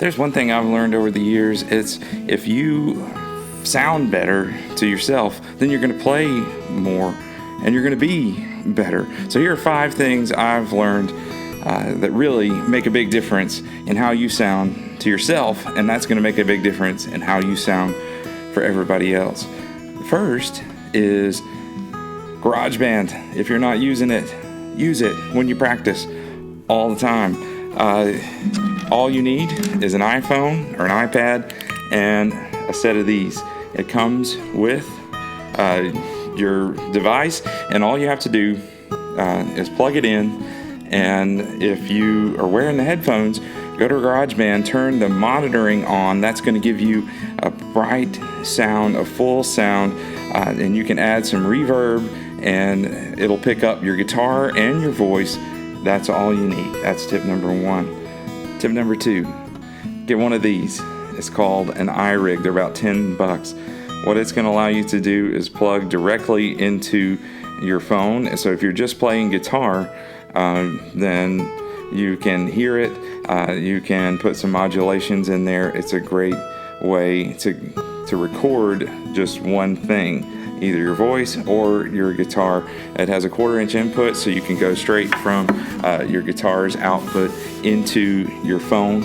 there's one thing I've learned over the years. It's if you sound better to yourself, then you're going to play more and you're going to be better. So here are 5 things I've learned that really make a big difference in how you sound to yourself, and that's going to make a big difference in how you sound for everybody else. The first is Garageband. If you're not using it, use it when you practice all the time. All you need is an iPhone or an iPad and a set of these. It comes with your device, and all you have to do is plug it in. And if you are wearing the headphones, go to Garageband, turn the monitoring on. That's going to give you a bright sound, a full sound, and you can add some reverb, and it'll pick up your guitar and your voice. That's all you need. That's tip number 1. Tip number 2, get one of these. It's called an iRig. They're about $10. What it's going to allow you to do is plug directly into your phone. And so if you're just playing guitar, then you can hear it. You can put some modulations in there. It's a great way to record just one thing, either your voice or your guitar. It has a 1/4-inch input, so you can go straight from your guitar's output into your phone.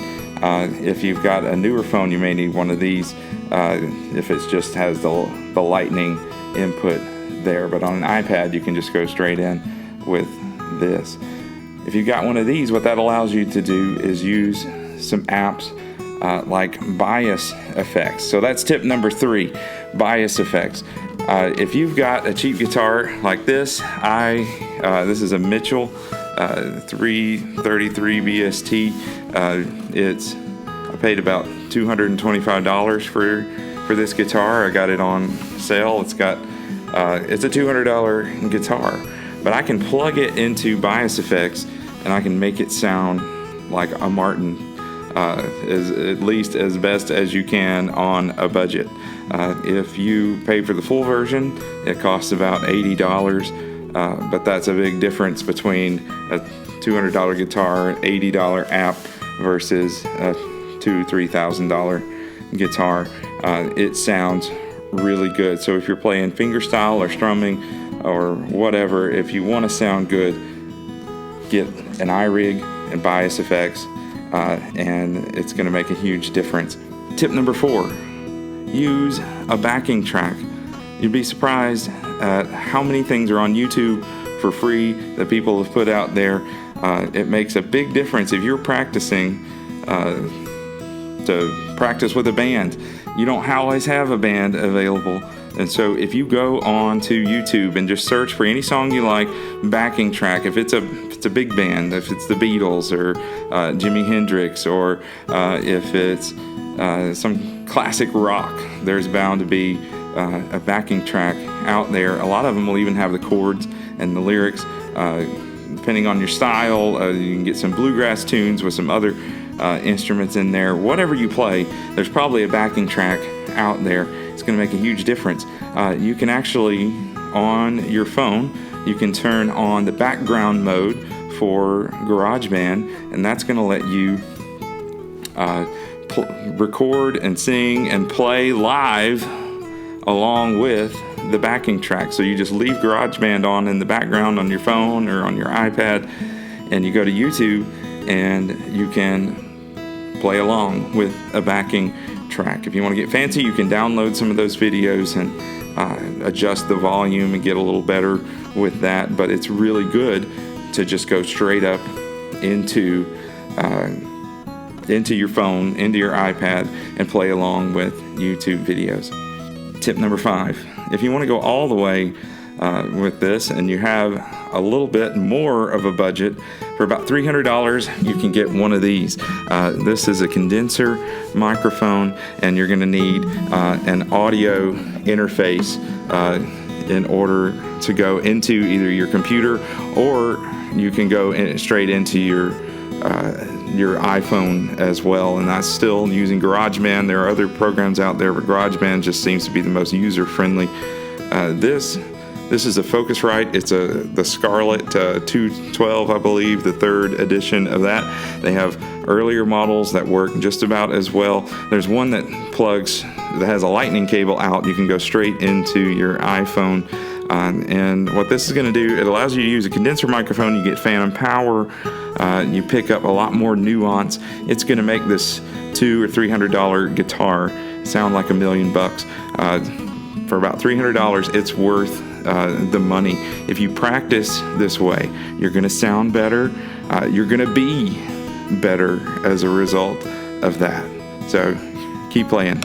If you've got a newer phone, you may need one of these if it just has the lightning input there. But on an iPad, you can just go straight in with this. If you've got one of these, what that allows you to do is use some apps like BiasFX. So that's tip number 3, BiasFX. If you've got a cheap guitar like this, this is a Mitchell 333 BST. I paid about $225 for this guitar. I got it on sale. It's a $200 guitar, but I can plug it into BiasFX and I can make it sound like a Martin, at least as best as you can on a budget. If you pay for the full version, it costs about $80, but that's a big difference between a $200 guitar, an $80 amp versus a $2,000-$3,000 guitar. It sounds really good. So if you're playing fingerstyle or strumming or whatever, if you want to sound good, get an iRig and BiasFX, and it's going to make a huge difference. Tip number 4, use a backing track. You'd be surprised at how many things are on YouTube for free that people have put out there. It makes a big difference if you're practicing to practice with a band. You don't always have a band available, and so if you go on to YouTube and just search for any song you like, backing track, if it's a big band, if it's the Beatles or Jimi Hendrix, or if it's some classic rock, there's bound to be a backing track out there. A lot of them will even have the chords and the lyrics. Depending on your style, you can get some bluegrass tunes with some other instruments in there. Whatever you play, there's probably a backing track out there. It's going to make a huge difference. You can actually, on your phone, you can turn on the background mode for Garageband, and that's going to let you record and sing and play live along with the backing track. So you just leave Garageband on in the background on your phone or on your iPad, and you go to YouTube and you can play along with a backing track. If you want to get fancy, you can download some of those videos and adjust the volume and get a little better with that, but it's really good to just go straight up into your phone, into your iPad, and play along with YouTube videos. Tip number 5, if you want to go all the way with this and you have a little bit more of a budget, for about $300 you can get one of these. This is a condenser microphone, and you're going to need an audio interface in order to go into either your computer, or you can go straight into your iPhone as well, and that's still using Garageband. There are other programs out there, but Garageband just seems to be the most user-friendly. This This is a Focusrite. It's the Scarlett 212, I believe, the third edition of that. They have earlier models that work just about as well. There's one that has a lightning cable out. You can go straight into your iPhone. And what this is going to do, it allows you to use a condenser microphone. You get phantom power. You pick up a lot more nuance. It's going to make this $200 or $300 guitar sound like $1 million. For about $300, it's worth the money. If you practice this way, you're going to sound better. You're going to be better as a result of that. So keep playing.